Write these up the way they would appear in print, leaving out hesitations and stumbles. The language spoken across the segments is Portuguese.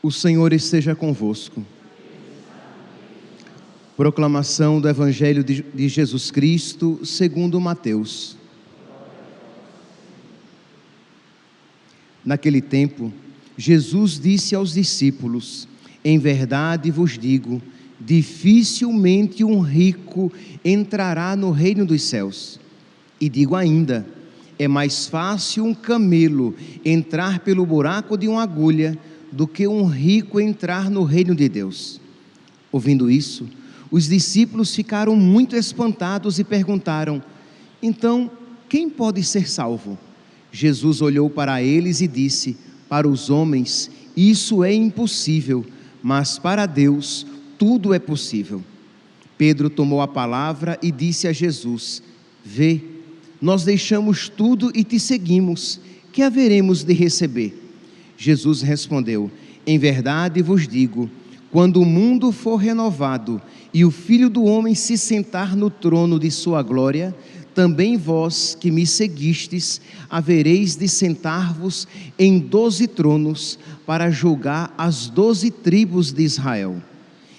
O Senhor esteja convosco. Proclamação do Evangelho de Jesus Cristo segundo Mateus. Naquele tempo, Jesus disse aos discípulos: em verdade vos digo, dificilmente um rico entrará no reino dos céus. E digo ainda, é mais fácil um camelo entrar pelo buraco de uma agulha do que um rico entrar no reino de Deus. Ouvindo isso, os discípulos ficaram muito espantados e perguntaram: então, quem pode ser salvo? Jesus olhou para eles e disse: para os homens isso é impossível, mas para Deus tudo é possível. Pedro tomou a palavra e disse a Jesus: vê, nós deixamos tudo e te seguimos, que haveremos de receber? Jesus respondeu: em verdade vos digo, quando o mundo for renovado e o Filho do Homem se sentar no trono de sua glória, também vós que me seguistes, havereis de sentar-vos em 12 tronos para julgar as 12 tribos de Israel.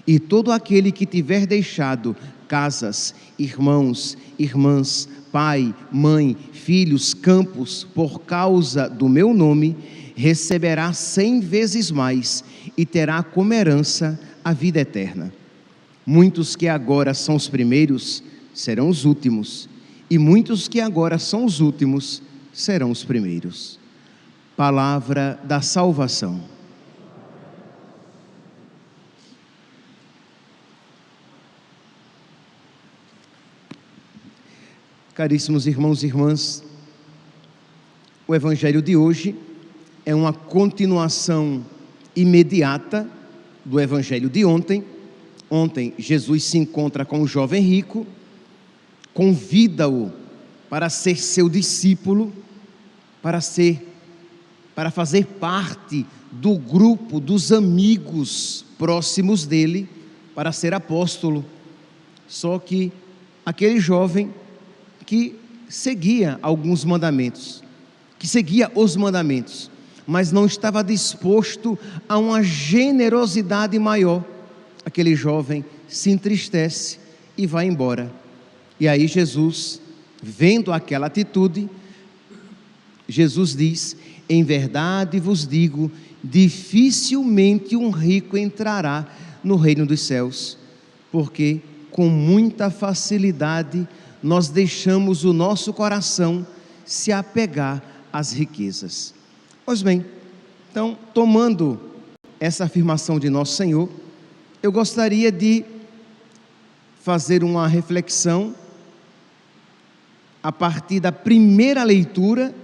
E todo aquele que tiver deixado casas, irmãos, irmãs, pai, mãe, filhos, campos, por causa do meu nome, receberá 100 vezes mais e terá como herança a vida eterna. Muitos que agora são os primeiros serão os últimos, e muitos que agora são os últimos serão os primeiros. Palavra da salvação. Caríssimos irmãos e irmãs, o Evangelho de hoje é uma continuação imediata do Evangelho de ontem. Ontem, Jesus se encontra com o jovem rico, convida-o para ser seu discípulo, para fazer parte do grupo dos amigos próximos dele, para ser apóstolo. Só que aquele jovem que seguia alguns mandamentos, que seguia os mandamentos, mas não estava disposto a uma generosidade maior, aquele jovem se entristece e vai embora. E aí Jesus, vendo aquela atitude, Jesus diz: em verdade vos digo, dificilmente um rico entrará no reino dos céus, porque com muita facilidade nós deixamos o nosso coração se apegar às riquezas. Pois bem, então, tomando essa afirmação de nosso Senhor, eu gostaria de fazer uma reflexão a partir da primeira leitura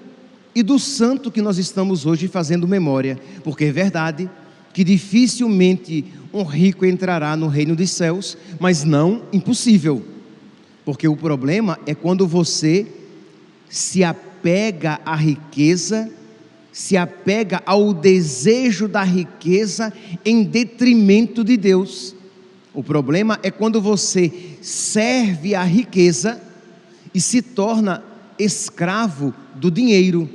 e do santo que nós estamos hoje fazendo memória, porque é verdade que dificilmente um rico entrará no reino dos céus, mas não impossível, porque o problema é quando você se apega à riqueza, se apega ao desejo da riqueza em detrimento de Deus. O problema é quando você serve à riqueza e se torna escravo do dinheiro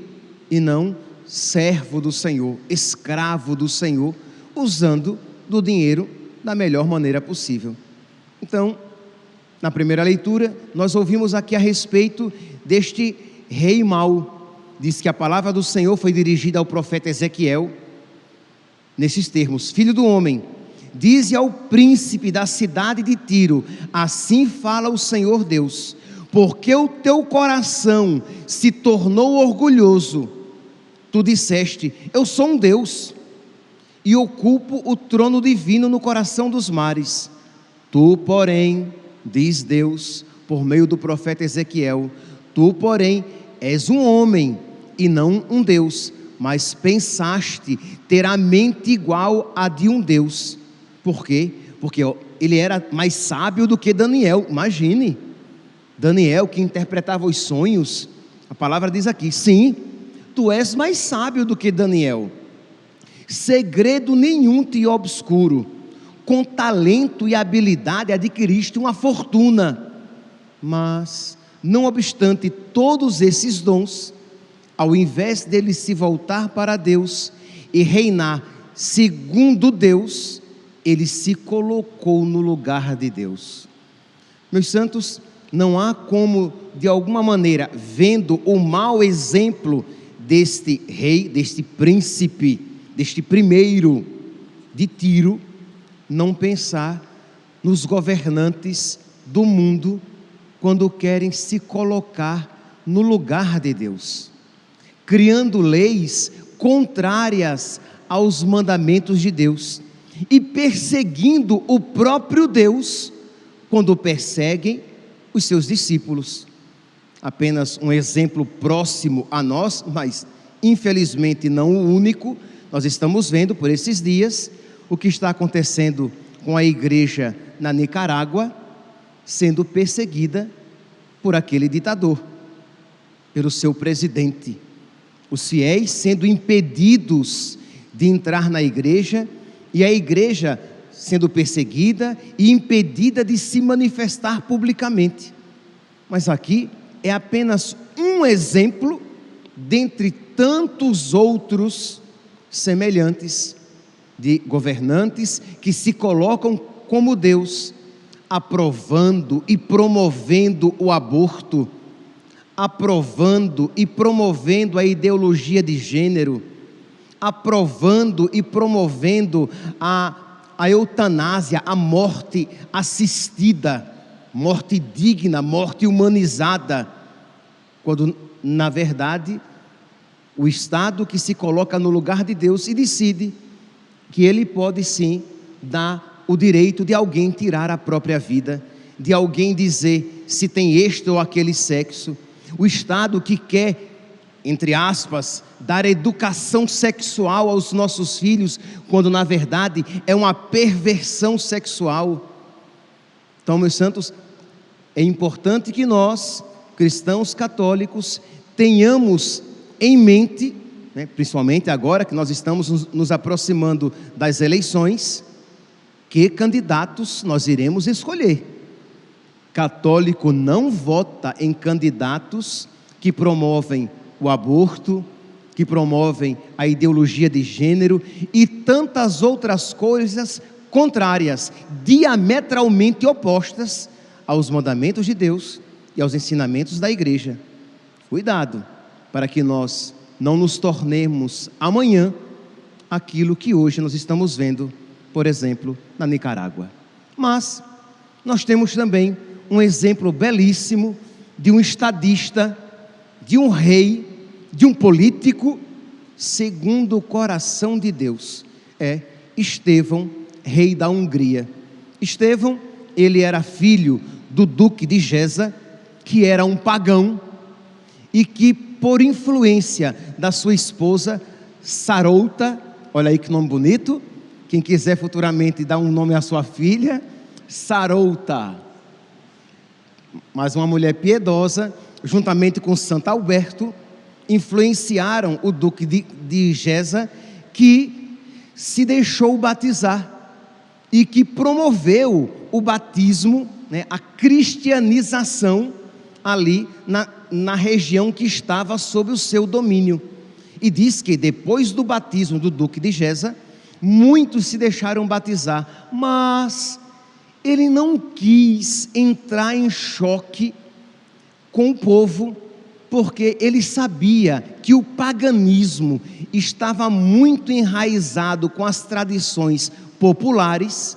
e não servo do Senhor, escravo do Senhor, usando do dinheiro da melhor maneira possível. Então, na primeira leitura, nós ouvimos aqui a respeito deste rei mau. Diz que a palavra do Senhor foi dirigida ao profeta Ezequiel, nesses termos: filho do homem, dize ao príncipe da cidade de Tiro, assim fala o Senhor Deus, porque o teu coração se tornou orgulhoso, tu disseste: eu sou um Deus, e ocupo o trono divino no coração dos mares. Tu, porém, diz Deus, por meio do profeta Ezequiel, tu, porém, és um homem, e não um Deus, mas pensaste ter a mente igual a de um Deus. Por quê? Porque ele era mais sábio do que Daniel. Imagine, Daniel que interpretava os sonhos. A palavra diz aqui: sim, tu és mais sábio do que Daniel. Segredo nenhum te obscuro, com talento e habilidade adquiriste uma fortuna. Mas, não obstante todos esses dons, ao invés dele se voltar para Deus e reinar segundo Deus, ele se colocou no lugar de Deus. Meus santos, não há como, de alguma maneira, vendo o mau exemplo deste rei, deste príncipe, deste primeiro de Tiro, não pensar nos governantes do mundo quando querem se colocar no lugar de Deus, criando leis contrárias aos mandamentos de Deus e perseguindo o próprio Deus quando perseguem os seus discípulos. Apenas um exemplo próximo a nós, mas infelizmente não o único. Nós estamos vendo por esses dias o que está acontecendo com a igreja na Nicarágua, sendo perseguida por aquele ditador, pelo seu presidente. Os fiéis sendo impedidos de entrar na igreja, e a igreja sendo perseguida e impedida de se manifestar publicamente. Mas aqui é apenas um exemplo dentre tantos outros semelhantes de governantes que se colocam como Deus, aprovando e promovendo o aborto, aprovando e promovendo a ideologia de gênero, aprovando e promovendo a eutanásia, a morte assistida, morte digna, morte humanizada, quando na verdade o Estado que se coloca no lugar de Deus e decide que ele pode sim dar o direito de alguém tirar a própria vida, de alguém dizer se tem este ou aquele sexo. O Estado que quer, entre aspas, dar educação sexual aos nossos filhos, quando na verdade é uma perversão sexual. Então, meus santos, é importante que nós, cristãos católicos, tenhamos em mente, principalmente agora que nós estamos nos aproximando das eleições, que candidatos nós iremos escolher. Católico não vota em candidatos que promovem o aborto, que promovem a ideologia de gênero e tantas outras coisas contrárias, diametralmente opostas aos mandamentos de Deus e aos ensinamentos da igreja. Cuidado, para que nós não nos tornemos amanhã aquilo que hoje nós estamos vendo, por exemplo, na Nicarágua. Mas nós temos também um exemplo belíssimo de um estadista, de um rei, de um político segundo o coração de Deus. É Estevão, rei da Hungria. Estevão, ele era filho do duque de Geza, que era um pagão e que, por influência da sua esposa Sarouta, olha aí que nome bonito, quem quiser futuramente dar um nome à sua filha, Sarouta, mas uma mulher piedosa, juntamente com Santo Alberto, influenciaram o duque de Geza, que se deixou batizar e que promoveu o batismo, a cristianização ali na região que estava sob o seu domínio. E diz que depois do batismo do duque de Geza, muitos se deixaram batizar, mas ele não quis entrar em choque com o povo, porque ele sabia que o paganismo estava muito enraizado com as tradições populares,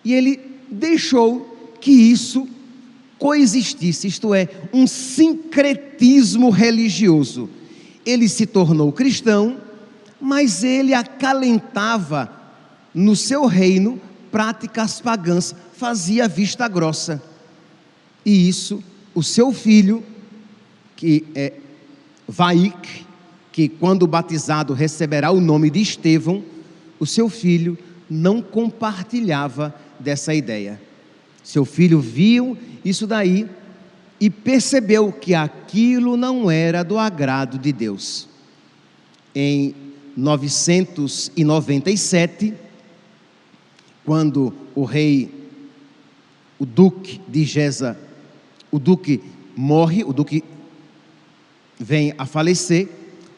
e ele deixou que isso coexistisse, isto é, um sincretismo religioso. Ele se tornou cristão, mas ele acalentava no seu reino práticas pagãs, fazia vista grossa. E isso, o seu filho, que é Vaik, que quando batizado receberá o nome de Estevão, o seu filho não compartilhava dessa ideia. Seu filho viu isso daí e percebeu que aquilo não era do agrado de Deus. Em 997, quando o duque de Geza, o duque morre, o duque vem a falecer,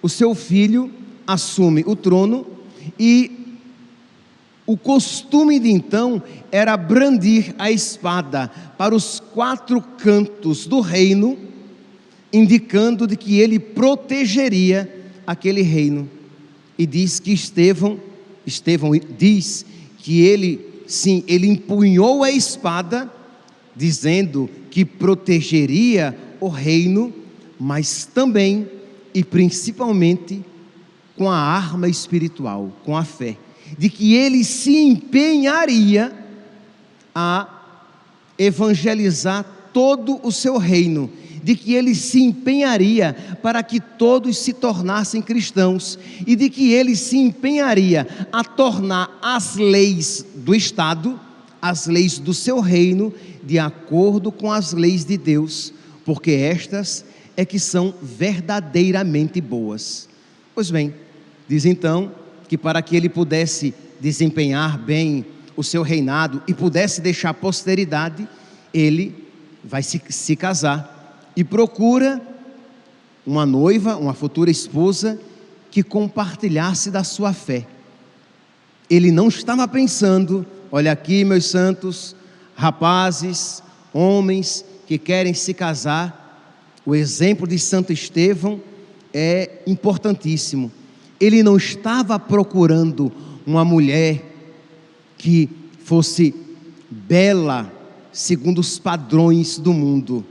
o seu filho assume o trono e O costume de então era brandir a espada para os 4 cantos do reino, indicando de que ele protegeria aquele reino. E diz que Estevão diz que ele empunhou a espada, dizendo que protegeria o reino, mas também e principalmente com a arma espiritual, com a fé, de que ele se empenharia a evangelizar todo o seu reino, de que ele se empenharia para que todos se tornassem cristãos, e de que ele se empenharia a tornar as leis do Estado, as leis do seu reino, de acordo com as leis de Deus, porque estas é que são verdadeiramente boas. Pois bem, diz então que para que ele pudesse desempenhar bem o seu reinado e pudesse deixar posteridade, ele vai se casar e procura uma noiva, uma futura esposa, que compartilhasse da sua fé. Ele não estava pensando, olha aqui meus santos, rapazes, homens que querem se casar, o exemplo de Santo Estevão é importantíssimo. Ele não estava procurando uma mulher que fosse bela segundo os padrões do mundo.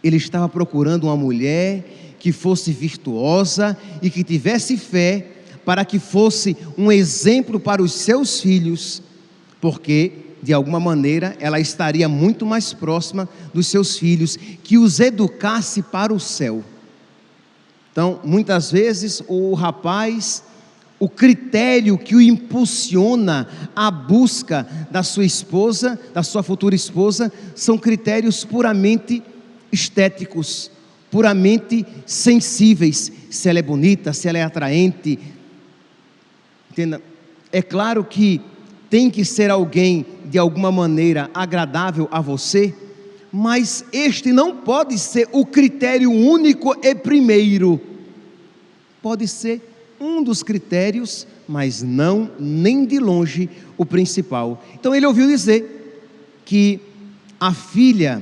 Ele estava procurando uma mulher que fosse virtuosa e que tivesse fé, para que fosse um exemplo para os seus filhos, porque de alguma maneira ela estaria muito mais próxima dos seus filhos, que os educasse para o céu. Então, muitas vezes o rapaz, o critério que o impulsiona à busca da sua esposa, da sua futura esposa, são critérios puramente estéticos, puramente sensíveis. Se ela é bonita, se ela é atraente. Entenda? É claro que tem que ser alguém de alguma maneira agradável a você, mas este não pode ser o critério único e primeiro. Pode ser um dos critérios, mas não nem de longe o principal. Então ele ouviu dizer que a filha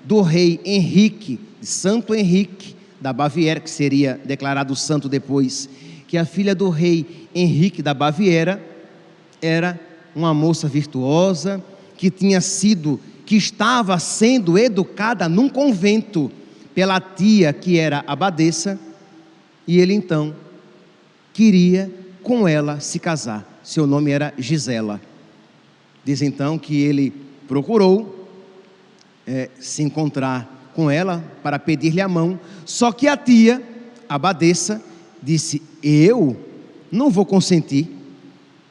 do rei Henrique, Santo Henrique da Baviera, que seria declarado santo depois, que a filha do rei Henrique da Baviera era uma moça virtuosa, que estava sendo educada num convento pela tia que era abadesa, e ele então queria com ela se casar. Seu nome era Gisela. Diz então que ele procurou se encontrar com ela para pedir-lhe a mão, só que a tia, a abadesa, disse: eu não vou consentir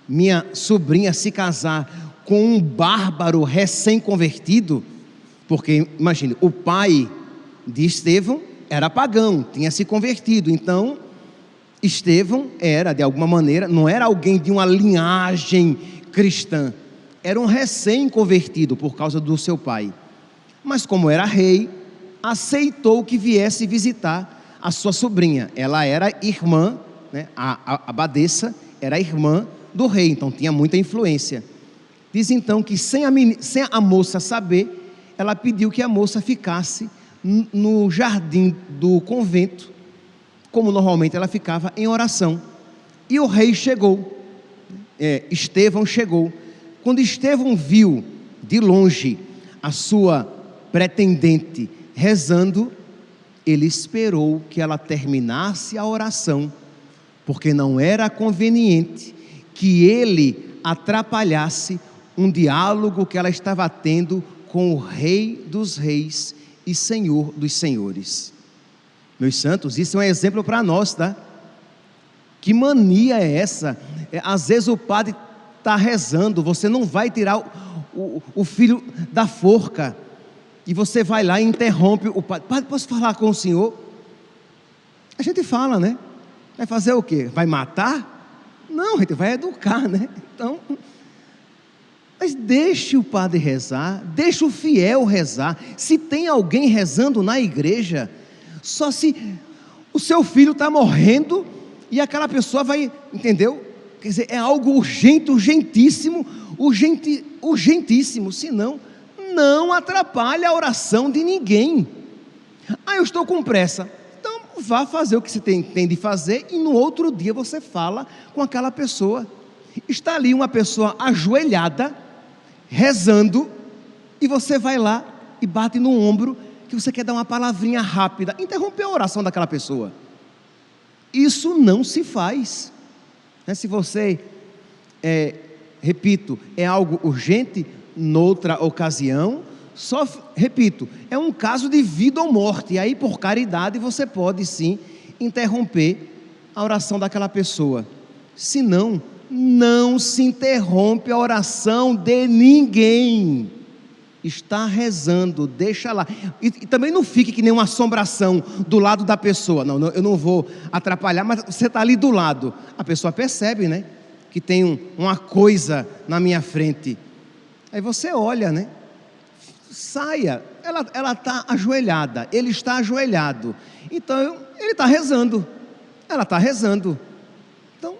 minha sobrinha se casar com um bárbaro recém-convertido, porque imagine, o pai de Estevão era pagão, tinha se convertido, então Estevão era de alguma maneira, não era alguém de uma linhagem cristã, era um recém-convertido por causa do seu pai, mas como era rei, aceitou que viesse visitar a sua sobrinha. Ela era irmã, né? A abadesa era irmã do rei, então tinha muita influência. Diz então que sem a moça saber, ela pediu que a moça ficasse no jardim do convento, como normalmente ela ficava, em oração. E o rei chegou, Estevão chegou. Quando Estevão viu de longe a sua pretendente rezando, ele esperou que ela terminasse a oração, porque não era conveniente que ele atrapalhasse um diálogo que ela estava tendo com o Rei dos Reis e Senhor dos Senhores. Meus santos, isso é um exemplo para nós, tá? Que mania é essa? Às vezes o padre está rezando, você não vai tirar o filho da forca, e você vai lá e interrompe o padre. Padre, posso falar com o senhor? A gente fala, né? Vai fazer o quê? Vai matar? Não, a gente vai educar, né? Então, mas deixe o padre rezar, deixe o fiel rezar. Se tem alguém rezando na igreja, só se o seu filho está morrendo e aquela pessoa vai, entendeu? Quer dizer, é algo urgente, urgentíssimo, urgentíssimo, senão não atrapalha a oração de ninguém. Eu estou com pressa. Então vá fazer o que você tem de fazer e no outro dia você fala com aquela pessoa. Está ali uma pessoa ajoelhada, rezando, e você vai lá e bate no ombro, que você quer dar uma palavrinha rápida, interromper a oração daquela pessoa. Isso não se faz. Se você, repito, é algo urgente, noutra ocasião, só, repito, é um caso de vida ou morte, e aí por caridade você pode sim interromper a oração daquela pessoa. Senão, não se interrompe a oração de ninguém. Está rezando, deixa lá, e também não fique que nem uma assombração do lado da pessoa. Não, eu não vou atrapalhar, mas você está ali do lado, a pessoa percebe, né, que tem uma coisa na minha frente, aí você olha, né, saia, ela está ajoelhada, ele está ajoelhado, então ele está rezando, ela está rezando, então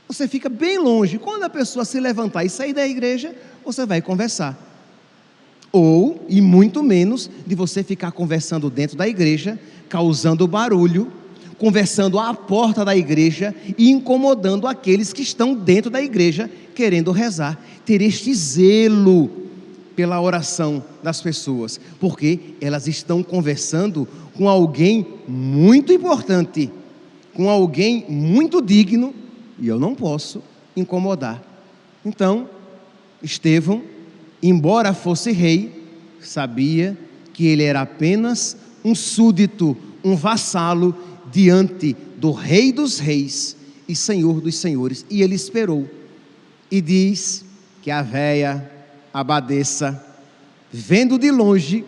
você fica bem longe. Quando a pessoa se levantar e sair da igreja, você vai conversar. E muito menos de você ficar conversando dentro da igreja, causando barulho, conversando à porta da igreja e incomodando aqueles que estão dentro da igreja querendo rezar. Ter este zelo pela oração das pessoas, porque elas estão conversando com alguém muito importante, com alguém muito digno, e eu não posso incomodar. Então, Estevão, embora fosse rei, sabia que ele era apenas um súdito, um vassalo diante do Rei dos Reis e Senhor dos Senhores, e ele esperou. E diz que a véia abadesa, vendo de longe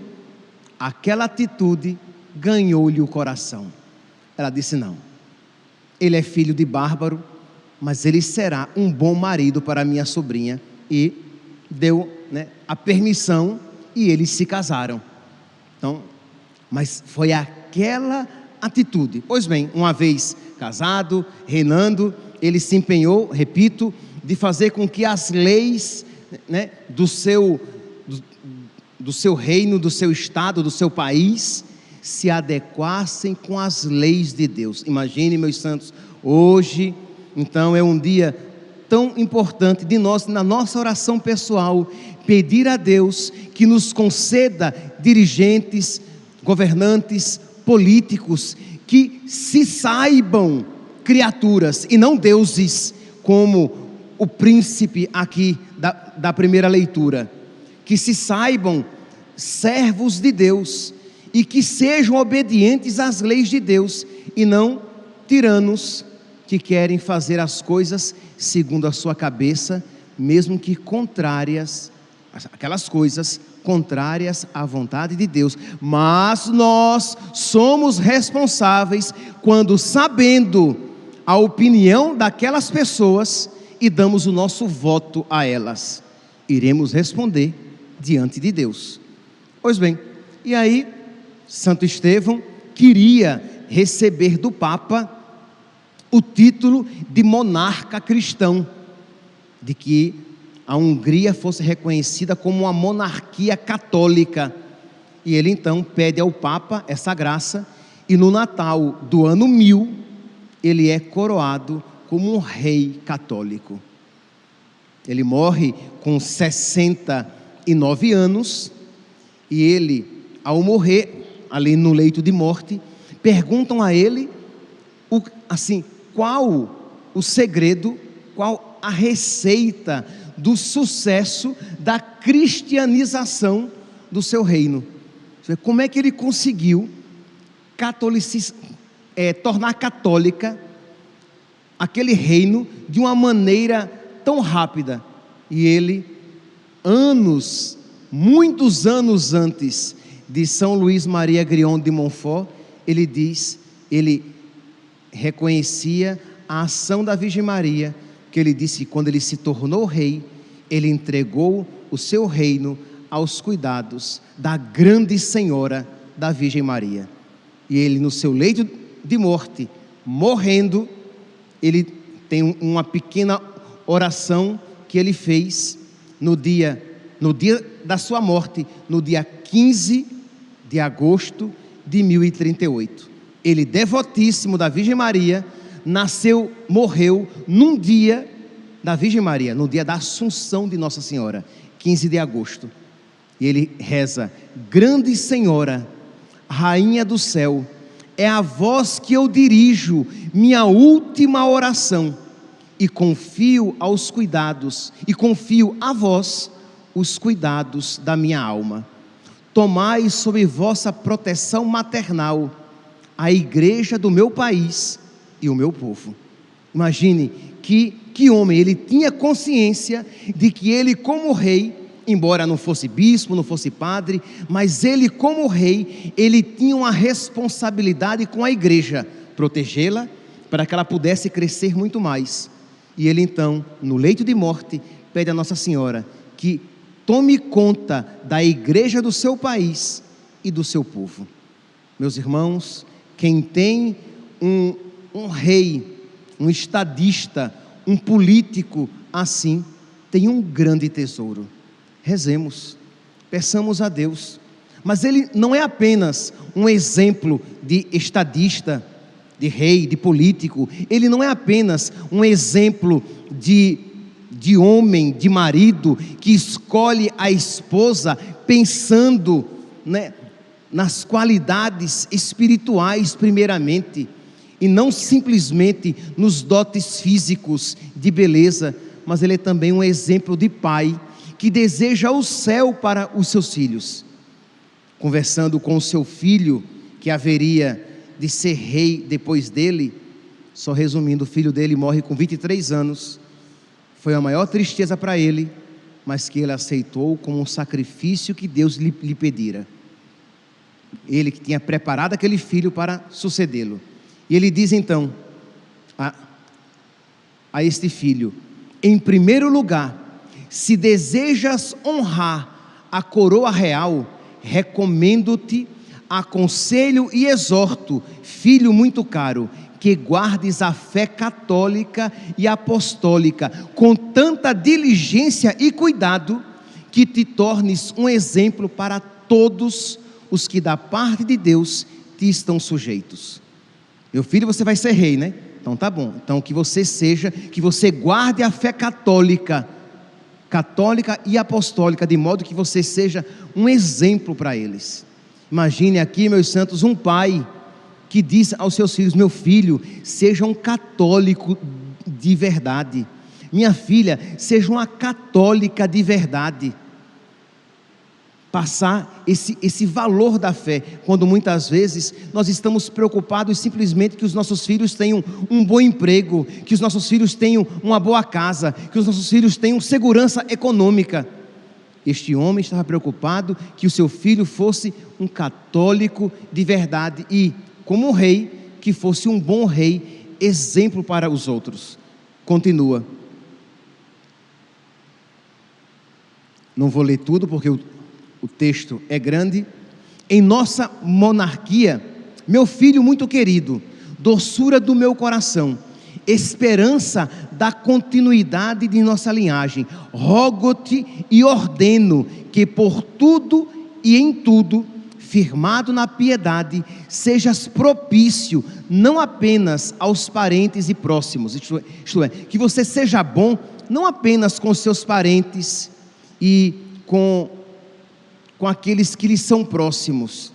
aquela atitude, ganhou-lhe o coração. Ela disse: não, ele é filho de bárbaro, mas ele será um bom marido para minha sobrinha, e deu, a permissão, e eles se casaram. Então, mas foi aquela atitude. Pois bem, uma vez casado, reinando, ele se empenhou, repito, de fazer com que as leis, do seu reino, do seu estado, do seu país, se adequassem com as leis de Deus. Imagine, meus santos, hoje, então, é um dia tão importante de nós, na nossa oração pessoal, pedir a Deus que nos conceda dirigentes, governantes, políticos, que se saibam criaturas e não deuses, como o príncipe aqui da primeira leitura, que se saibam servos de Deus e que sejam obedientes às leis de Deus e não tiranos que querem fazer as coisas segundo a sua cabeça, mesmo que contrárias, aquelas coisas contrárias à vontade de Deus. Mas nós somos responsáveis quando, sabendo a opinião daquelas pessoas, e damos o nosso voto a elas, iremos responder diante de Deus. Pois bem, e aí Santo Estevão queria receber do Papa o título de monarca cristão, de que a Hungria fosse reconhecida como uma monarquia católica, e ele então pede ao Papa essa graça, e no Natal do ano 1000, ele é coroado como um rei católico. Ele morre com 69 anos, e ele, ao morrer, ali no leito de morte, perguntam a ele, qual o segredo, qual a receita do sucesso da cristianização do seu reino. Como é que ele conseguiu tornar católica aquele reino de uma maneira tão rápida? E ele, muitos anos antes de São Luís Maria Grion de Montfort, ele reconhecia a ação da Virgem Maria, que ele disse que quando ele se tornou rei, ele entregou o seu reino aos cuidados da grande Senhora da Virgem Maria. E ele, no seu leito de morte, morrendo, ele tem uma pequena oração que ele fez no dia da sua morte, no dia 15 de agosto de 1038. Ele, devotíssimo da Virgem Maria, morreu num dia da Virgem Maria, no dia da Assunção de Nossa Senhora, 15 de agosto. E ele reza: grande Senhora, Rainha do céu, é a vós que eu dirijo minha última oração e confio a vós os cuidados da minha alma. Tomai sob vossa proteção maternal a igreja do meu país e o meu povo. Imagine que homem, ele tinha consciência de que ele, como rei, embora não fosse bispo, não fosse padre, mas ele, como rei, ele tinha uma responsabilidade com a igreja, protegê-la para que ela pudesse crescer muito mais. E ele então, no leito de morte, pede a Nossa Senhora que tome conta da igreja do seu país e do seu povo. Meus irmãos, quem tem um rei, um estadista, um político assim, tem um grande tesouro. Rezemos, peçamos a Deus. Mas ele não é apenas um exemplo de estadista, de rei, de político. Ele não é apenas um exemplo de homem, de marido, que escolhe a esposa pensando, né, nas qualidades espirituais primeiramente, e não simplesmente nos dotes físicos de beleza, mas ele é também um exemplo de pai, que deseja o céu para os seus filhos. Conversando com o seu filho, que haveria de ser rei depois dele, só resumindo, o filho dele morre com 23 anos, foi a maior tristeza para ele, mas que ele aceitou como um sacrifício que Deus lhe pedira. Ele que tinha preparado aquele filho para sucedê-lo. E ele diz então a este filho: em primeiro lugar, se desejas honrar a coroa real, recomendo-te, aconselho e exorto, filho muito caro, que guardes a fé católica e apostólica com tanta diligência e cuidado, que te tornes um exemplo para todos os que da parte de Deus te estão sujeitos. Meu filho, você vai ser rei, né? Então tá bom. Então que você guarde a fé católica e apostólica, de modo que você seja um exemplo para eles. Imagine aqui, meus santos, um pai que diz aos seus filhos: meu filho, seja um católico de verdade. Minha filha, seja uma católica de verdade. Passar esse valor da fé, quando muitas vezes nós estamos preocupados simplesmente que os nossos filhos tenham um bom emprego, que os nossos filhos tenham uma boa casa, que os nossos filhos tenham segurança econômica. Este homem estava preocupado que o seu filho fosse um católico de verdade e, como um rei, que fosse um bom rei, exemplo para os outros. Continua. Não vou ler tudo porque o texto é grande. Em nossa monarquia, meu filho muito querido, doçura do meu coração, esperança da continuidade de nossa linhagem, rogo-te e ordeno que por tudo e em tudo, firmado na piedade, sejas propício não apenas aos parentes e próximos, isto é, que você seja bom não apenas com seus parentes e com aqueles que lhe são próximos,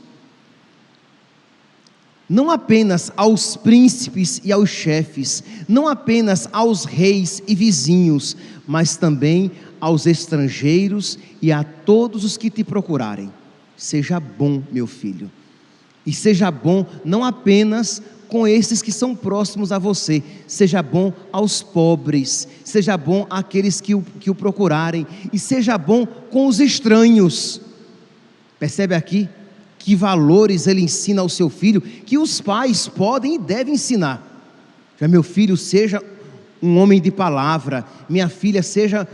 não apenas aos príncipes e aos chefes, não apenas aos reis e vizinhos, mas também aos estrangeiros e a todos os que te procurarem. Seja bom, meu filho, e seja bom não apenas com esses que são próximos a você, seja bom aos pobres, seja bom àqueles que o procurarem, e seja bom com os estranhos. Percebe aqui que valores ele ensina ao seu filho, que os pais podem e devem ensinar. Já, meu filho, seja um homem de palavra, minha filha, seja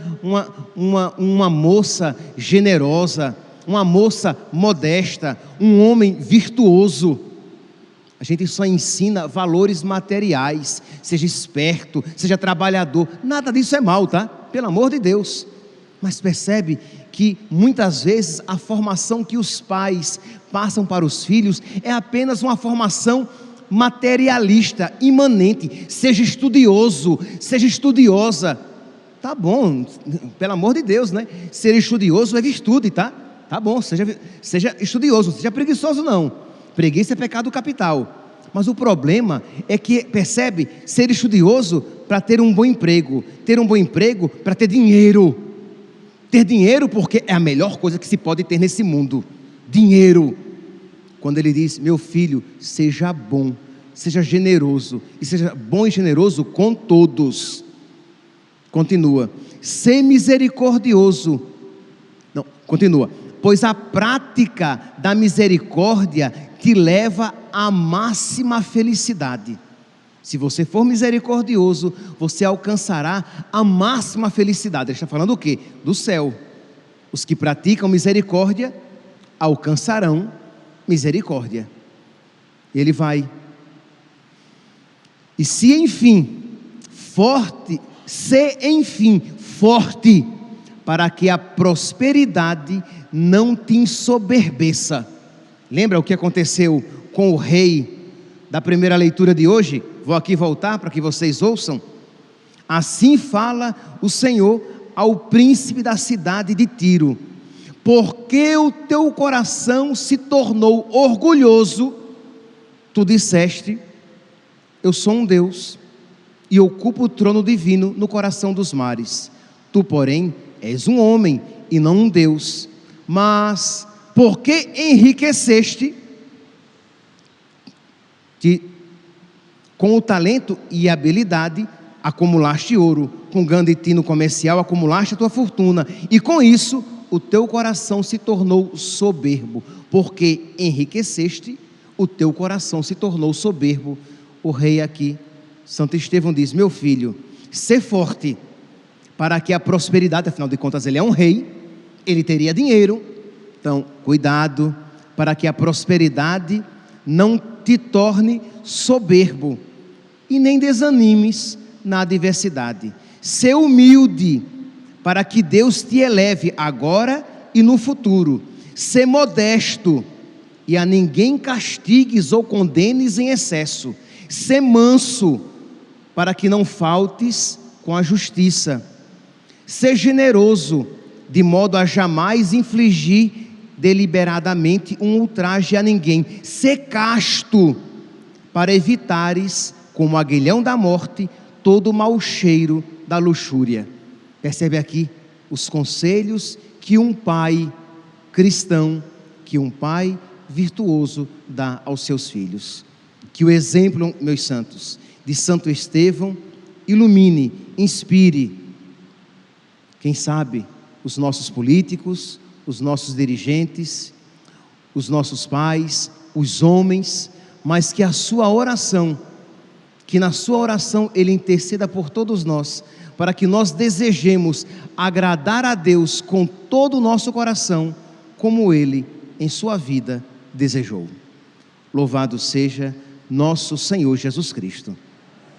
uma moça generosa, uma moça modesta, um homem virtuoso. A gente só ensina valores materiais. Seja esperto, seja trabalhador. Nada disso é mal, tá? Pelo amor de Deus. Mas percebe que muitas vezes a formação que os pais passam para os filhos é apenas uma formação materialista, imanente. Seja estudioso, seja estudiosa. Tá bom, pelo amor de Deus, né? Ser estudioso é virtude, tá? Tá bom, seja estudioso, seja preguiçoso não. Preguiça é pecado capital. Mas o problema é que, percebe, ser estudioso para ter um bom emprego. Ter um bom emprego para ter dinheiro. Ter dinheiro porque é a melhor coisa que se pode ter nesse mundo. Dinheiro. Quando ele diz, meu filho, seja bom, seja generoso. E seja bom e generoso com todos. Continua, ser misericordioso. Não, continua. Pois a prática da misericórdia te leva à máxima felicidade. Se você for misericordioso, você alcançará a máxima felicidade. Ele está falando o quê? Do céu. Os que praticam misericórdia alcançarão misericórdia. Ele vai. E se enfim forte, para que a prosperidade não te ensoberbeça. Lembra o que aconteceu com o rei da primeira leitura de hoje? Vou aqui voltar para que vocês ouçam. Assim fala o Senhor ao príncipe da cidade de Tiro: porque o teu coração se tornou orgulhoso, tu disseste, eu sou um Deus e ocupo o trono divino no coração dos mares. Tu, porém, és um homem e não um Deus. Mas, porque enriqueceste com o talento e habilidade, acumulaste ouro, com grande tino comercial acumulaste a tua fortuna, e com isso o teu coração se tornou soberbo. Porque enriqueceste, o teu coração se tornou soberbo. O rei aqui, Santo Estevão, diz: meu filho, sê forte, para que a prosperidade, afinal de contas ele é um rei, ele teria dinheiro, então cuidado, para que a prosperidade não te torne soberbo, e nem desanimes na adversidade. Sê humilde, para que Deus te eleve agora e no futuro. Sê modesto, e a ninguém castigues ou condenes em excesso. Sê manso, para que não faltes com a justiça. Sê generoso, de modo a jamais infligir deliberadamente um ultraje a ninguém. Sê casto, para evitares, como aguilhão da morte, todo o mau cheiro da luxúria. Percebe aqui os conselhos que um pai cristão, que um pai virtuoso dá aos seus filhos. Que o exemplo, meus santos, de Santo Estevão ilumine, inspire, quem sabe, os nossos políticos, os nossos dirigentes, os nossos pais, os homens, mas que a sua oração, que na sua oração ele interceda por todos nós, para que nós desejemos agradar a Deus com todo o nosso coração, como ele em sua vida desejou. Louvado seja nosso Senhor Jesus Cristo,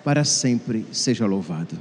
para sempre seja louvado.